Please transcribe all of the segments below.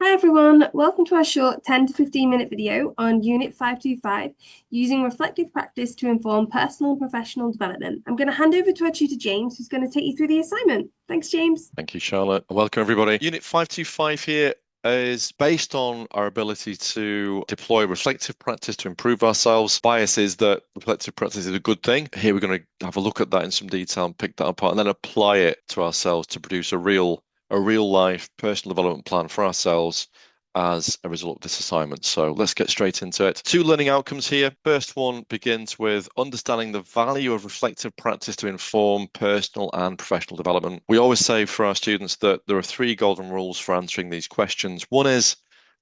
Hi everyone, welcome to our short 10 to 15 minute video on Unit 525, using reflective practice to inform personal and professional development. I'm going to hand over to our tutor James, who's going to take you through the assignment. Thanks, James. Thank you, Charlotte. Welcome, everybody. Unit 525 here is based on our ability to deploy reflective practice to improve ourselves. Bias is that reflective practice is a good thing. Here we're going to have a look at that in some detail and pick that apart and then apply it to ourselves to produce a real life personal development plan for ourselves as a result of this assignment. So let's get straight into it. Two learning outcomes here. First one begins with understanding the value of reflective practice to inform personal and professional development. We always say for our students that there are three golden rules for answering these questions. One is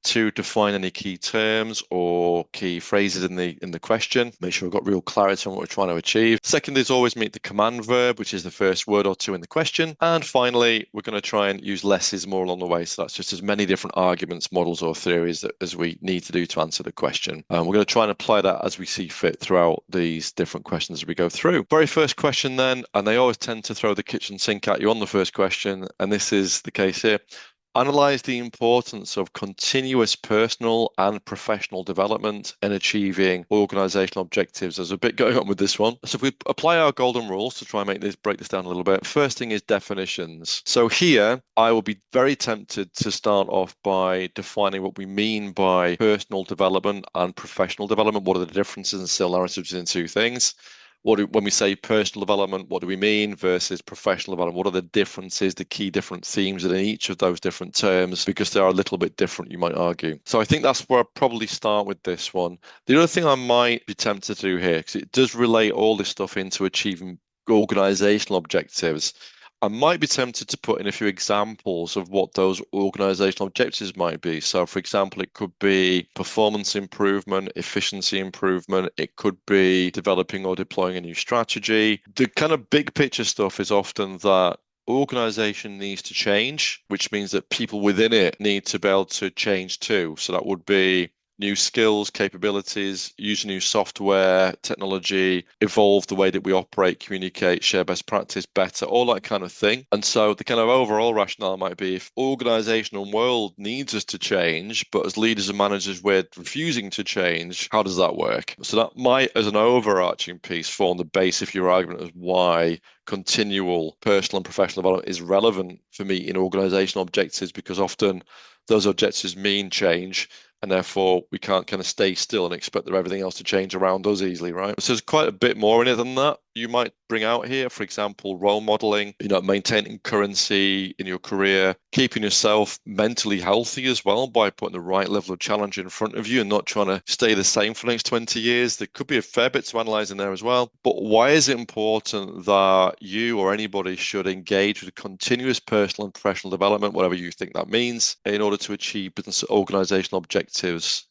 to define any key terms or key phrases in the question. Make sure we've got real clarity on what we're trying to achieve. Second is always meet the command verb, which is the first word or two in the question. And finally, we're going to try and use less is more along the way. So that's just as many different arguments, models, or theories as we need to do to answer the question. We're going to try and apply that as we see fit throughout these different questions as we go through. Very first question then, and they always tend to throw the kitchen sink at you on the first question, and this is the case here. Analyze the importance of continuous personal and professional development in achieving organizational objectives. There's a bit going on with this one. So if we apply our golden rules to try and break this down a little bit, first thing is definitions. So here, I will be very tempted to start off by defining what we mean by personal development and professional development. What are the differences and similarities between the two things? When we say personal development, what do we mean versus professional development? What are the differences, the key different themes in each of those different terms? Because they are a little bit different, you might argue. So I think that's where I'll probably start with this one. The other thing I might be tempted to do here, because it does relate all this stuff into achieving organizational objectives, I might be tempted to put in a few examples of what those organizational objectives might be. So, for example, it could be performance improvement, efficiency improvement. It could be developing or deploying a new strategy. The kind of big picture stuff is often that organization needs to change, which means that people within it need to be able to change too. So that would be new skills, capabilities, use new software, technology, evolve the way that we operate, communicate, share best practice better, all that kind of thing. And so the kind of overall rationale might be if organizational world needs us to change, but as leaders and managers, we're refusing to change, how does that work? So that might, as an overarching piece, form the base of your argument as why continual personal and professional development is relevant for me in organizational objectives, because often those objectives mean change. And therefore, we can't kind of stay still and expect that everything else to change around us easily, right? So there's quite a bit more in it than that you might bring out here. For example, role modeling, maintaining currency in your career, keeping yourself mentally healthy as well by putting the right level of challenge in front of you and not trying to stay the same for the next 20 years. There could be a fair bit to analyze in there as well. But why is it important that you or anybody should engage with continuous personal and professional development, whatever you think that means, in order to achieve business organizational objectives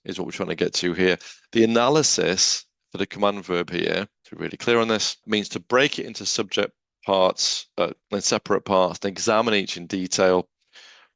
is what we're trying to get to here. The analysis for the command verb here, to be really clear on this, means to break it into subject parts and separate parts and examine each in detail.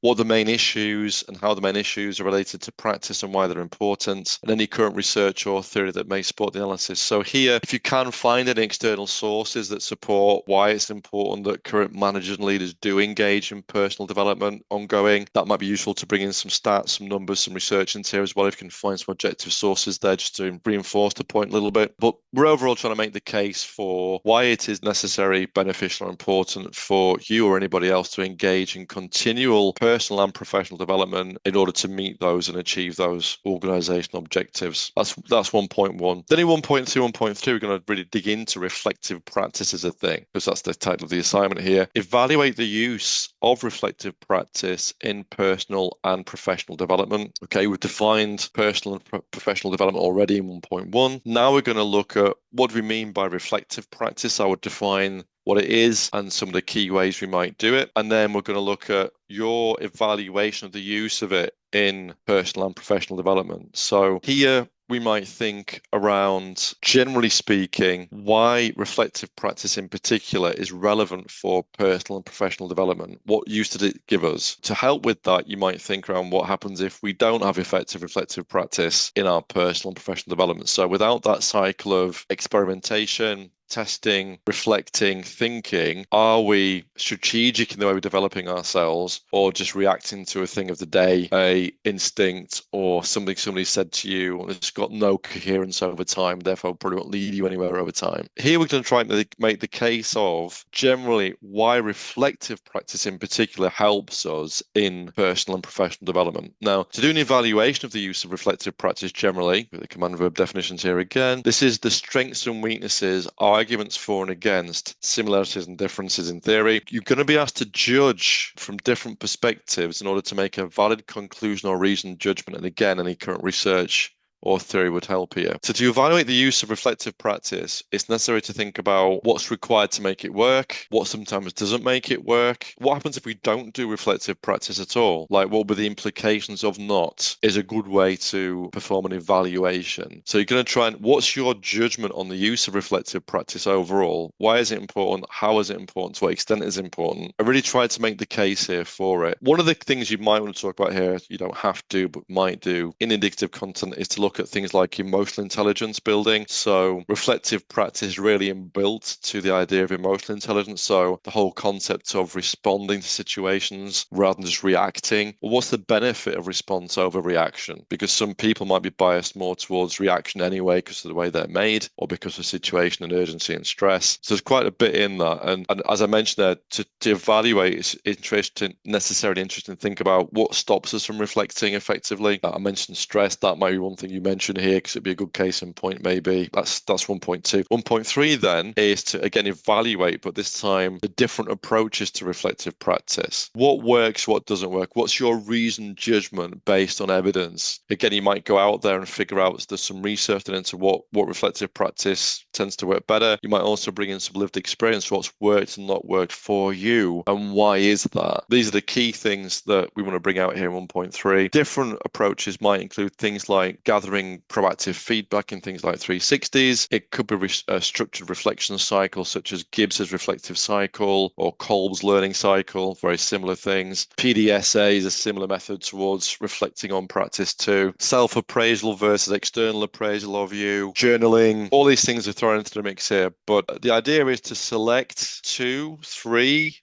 What are the main issues and how the main issues are related to practice and why they're important, and any current research or theory that may support the analysis. So here, if you can find any external sources that support why it's important that current managers and leaders do engage in personal development ongoing, that might be useful to bring in some stats, some numbers, some research into here as well, if you can find some objective sources there just to reinforce the point a little bit. But we're overall trying to make the case for why it is necessary, beneficial, or important for you or anybody else to engage in continual personal and professional development in order to meet those and achieve those organizational objectives. That's 1.1. Then in 1.2, 1.3, we're going to really dig into reflective practice as a thing, because that's the title of the assignment here. Evaluate the use of reflective practice in personal and professional development. Okay, we've defined personal and professional development already in 1.1. Now we're going to look at what do we mean by reflective practice. I would define what it is and some of the key ways we might do it. And then we're going to look at your evaluation of the use of it in personal and professional development. So here we might think around, generally speaking, why reflective practice in particular is relevant for personal and professional development. What use did it give us? To help with that, you might think around what happens if we don't have effective reflective practice in our personal and professional development. So without that cycle of experimentation, testing, reflecting, thinking? Are we strategic in the way we're developing ourselves, or just reacting to a thing of the day, a instinct, or something somebody said to you, and it's got no coherence over time, therefore probably won't lead you anywhere over time? Here we're going to try and make the case of generally why reflective practice in particular helps us in personal and professional development. Now, to do an evaluation of the use of reflective practice generally, with the command verb definitions here again, this is the strengths and weaknesses, arguments for and against, similarities and differences in theory. You're going to be asked to judge from different perspectives in order to make a valid conclusion or reasoned judgment. And again, any current research or theory would help here. So to evaluate the use of reflective practice, it's necessary to think about what's required to make it work, what sometimes doesn't make it work, what happens if we don't do reflective practice at all, like what would the implications of not, is a good way to perform an evaluation. So you're going to try and, what's your judgment on the use of reflective practice overall? Why is it important? How is it important? To what extent is it important? I really tried to make the case here for it. One of the things you might want to talk about here, you don't have to, but might do in indicative content, is to look at things like emotional intelligence building. So reflective practice is really inbuilt to the idea of emotional intelligence. So the whole concept of responding to situations rather than just reacting. Well, what's the benefit of response over reaction? Because some people might be biased more towards reaction anyway because of the way they're made, or because of situation and urgency and stress. So there's quite a bit in that. And as I mentioned there, to evaluate, it's necessarily interesting to think about what stops us from reflecting effectively. I mentioned stress. That might be one thing you mention here because it'd be a good case in point maybe. That's 1.2. 1.3 then is to again evaluate, but this time the different approaches to reflective practice. What works, what doesn't work? What's your reasoned judgment based on evidence? Again, you might go out there and figure out there's some research into what reflective practice tends to work better. You might also bring in some lived experience, what's worked and not worked for you, and why is that? These are the key things that we want to bring out here in 1.3. Different approaches might include things like gathering proactive feedback in things like 360s. It could be a structured reflection cycle, such as Gibbs's reflective cycle or Kolb's learning cycle, very similar things. PDSA is a similar method towards reflecting on practice too. Self-appraisal versus external appraisal of you. Journaling. All these things are thrown into the mix here, but the idea is to select 2, 3,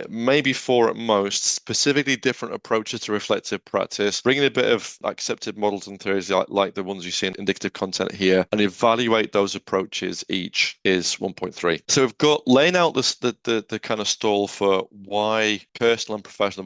maybe 4 at most, specifically different approaches to reflective practice, bringing a bit of accepted models and theories like the ones you see in indicative content here, and evaluate those approaches each is 1.3. So we've got laying out the kind of stall for why personal and professional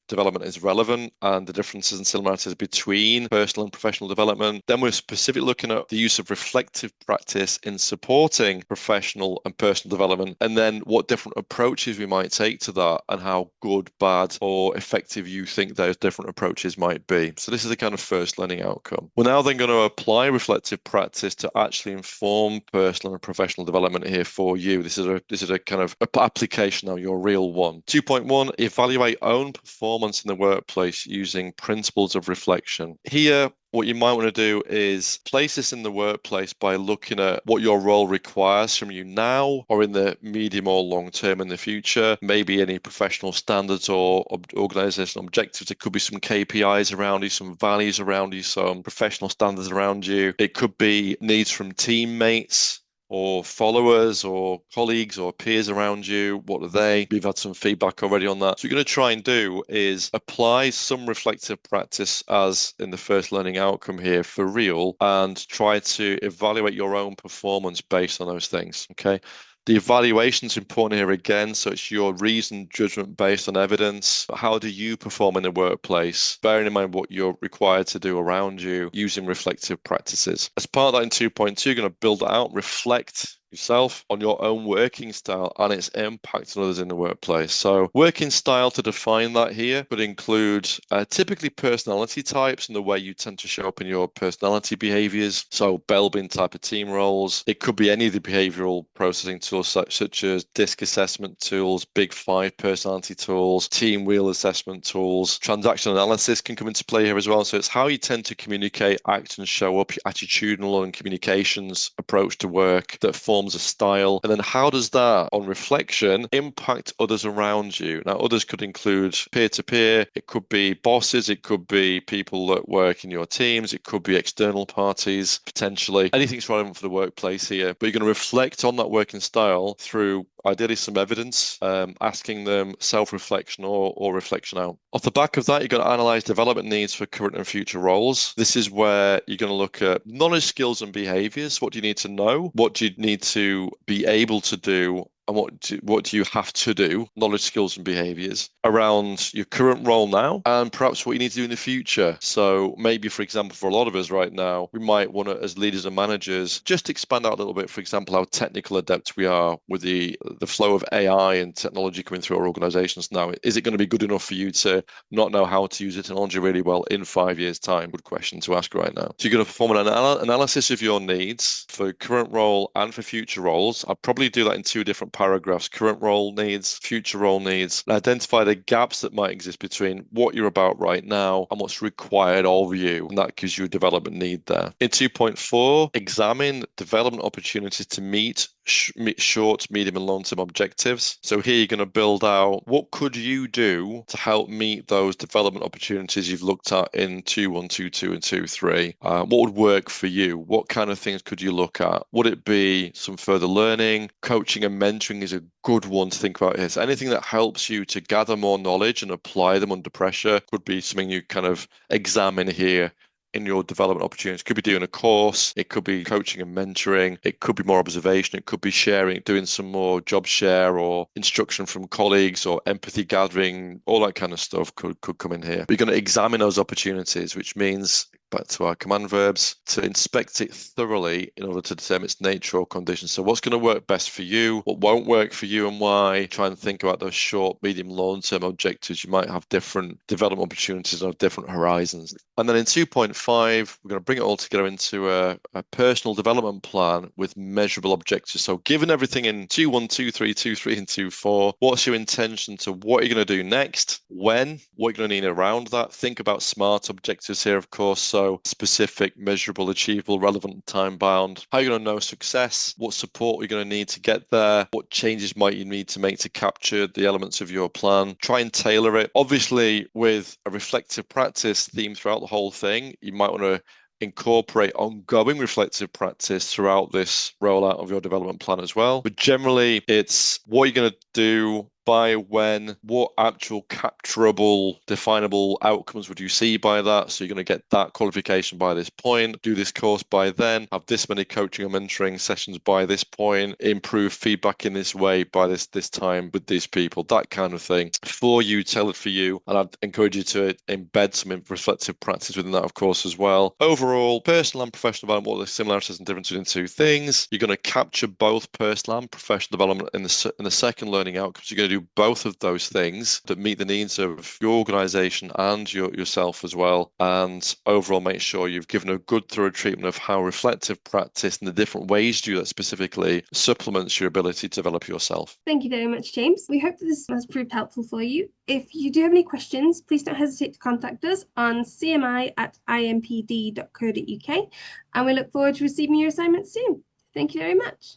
development is relevant and the differences and similarities between personal and professional development. Then we're specifically looking at the use of reflective practice in supporting professional and personal development, and then what different approaches we might take to that and how good, bad, or effective you think those different approaches might be. So this is the kind of first learning outcome. We're now then going to apply reflective practice to actually inform personal and professional development here for you. This is a kind of application now, your real one. 2.1, evaluate own performance in the workplace using principles of reflection. Here, what you might want to do is place this in the workplace by looking at what your role requires from you now or in the medium or long term in the future. Maybe any professional standards or organizational objectives. It could be some KPIs around you, some values around you, some professional standards around you. It could be needs from teammates or followers or colleagues or peers around you. What are they? We've had some feedback already on that. So what you're going to try and do is apply some reflective practice as in the first learning outcome here for real, and try to evaluate your own performance based on those things. Okay. The evaluation is important here again, so it's your reasoned judgment based on evidence. How do you perform in the workplace, bearing in mind what you're required to do around you using reflective practices? As part of that in 2.2, you're going to build that out, reflect yourself on your own working style and its impact on others in the workplace. So working style, to define that here, could include typically personality types and the way you tend to show up in your personality behaviors. So Belbin type of team roles. It could be any of the behavioral processing tools such as DISC assessment tools, Big Five personality tools, team wheel assessment tools. Transaction analysis can come into play here as well. So it's how you tend to communicate, act and show up, your attitudinal and communications approach to work that form forms a style. And then how does that, on reflection, impact others around you? Now, others could include peer-to-peer, it could be bosses, it could be people that work in your teams, it could be external parties, potentially. Anything's relevant for the workplace here, but you're going to reflect on that working style through ideally some evidence, asking them self-reflection or reflection out. Off the back of that, you're going to analyze development needs for current and future roles. This is where you're going to look at knowledge, skills, and behaviors. What do you need to know? What do you need to be able to do? And what do you have to do, knowledge, skills, and behaviors around your current role now, and perhaps what you need to do in the future. So maybe, for example, for a lot of us right now, we might want to, as leaders and managers, just expand out a little bit, for example, how technical adept we are with the flow of AI and technology coming through our organizations now. Is it going to be good enough for you to not know how to use the technology really well in 5 years' time? Good question to ask right now. So you're going to perform an analysis of your needs for current role and for future roles. I'd probably do that in two different paragraphs: current role needs, future role needs, and identify the gaps that might exist between what you're about right now and what's required of you. And that gives you a development need there. In 2.4, examine development opportunities to meet short, medium, and long-term objectives. So here you're going to build out what could you do to help meet those development opportunities you've looked at in 2.1, 2.2, and 2.3. What would work for you? What kind of things could you look at? Would it be some further learning? Coaching and mentoring is a good one to think about here. So anything that helps you to gather more knowledge and apply them under pressure could be something you kind of examine here in your development opportunities. It could be doing a course, it could be coaching and mentoring, it could be more observation, it could be sharing, doing some more job share or instruction from colleagues or empathy gathering, all that kind of stuff could come in here. But you're going to examine those opportunities, which means, back to our command verbs, to inspect it thoroughly in order to determine its nature or conditions. So what's going to work best for you, what won't work for you, and why. Try and think about those short, medium, long-term objectives. You might have different development opportunities on different horizons. And then in 2.5, we're going to bring it all together into a personal development plan with measurable objectives. So given everything in 2.1, 2.3, 2.3, and 2.4, what's your intention to what you're going to do next? When? What you're going to need around that? Think about SMART objectives here, of course. So specific, measurable, achievable, relevant, time-bound. How are you going to know success? What support are you going to need to get there? What changes might you need to make to capture the elements of your plan? Try and tailor it. Obviously, with a reflective practice theme throughout the whole thing, you might want to incorporate ongoing reflective practice throughout this rollout of your development plan as well. But generally, it's what you're going to do, by when, what actual capturable, definable outcomes would you see by that? So you're going to get that qualification by this point, do this course by then, have this many coaching or mentoring sessions by this point, improve feedback in this way by this time with these people, that kind of thing for you, tailored for you. And I'd encourage you to embed some reflective practice within that, of course, as well. Overall, personal and professional development, what are the similarities and differences in two things? You're going to capture both personal and professional development in the second learning outcomes. You're going to do both of those things that meet the needs of your organization and yourself as well. And overall, make sure you've given a good thorough treatment of how reflective practice and the different ways you do that specifically supplements your ability to develop yourself. Thank you very much, James. We hope that this has proved helpful for you. If you do have any questions, please don't hesitate to contact us on cmi@impd.co.uk, and we look forward to receiving your assignments soon. Thank you very much.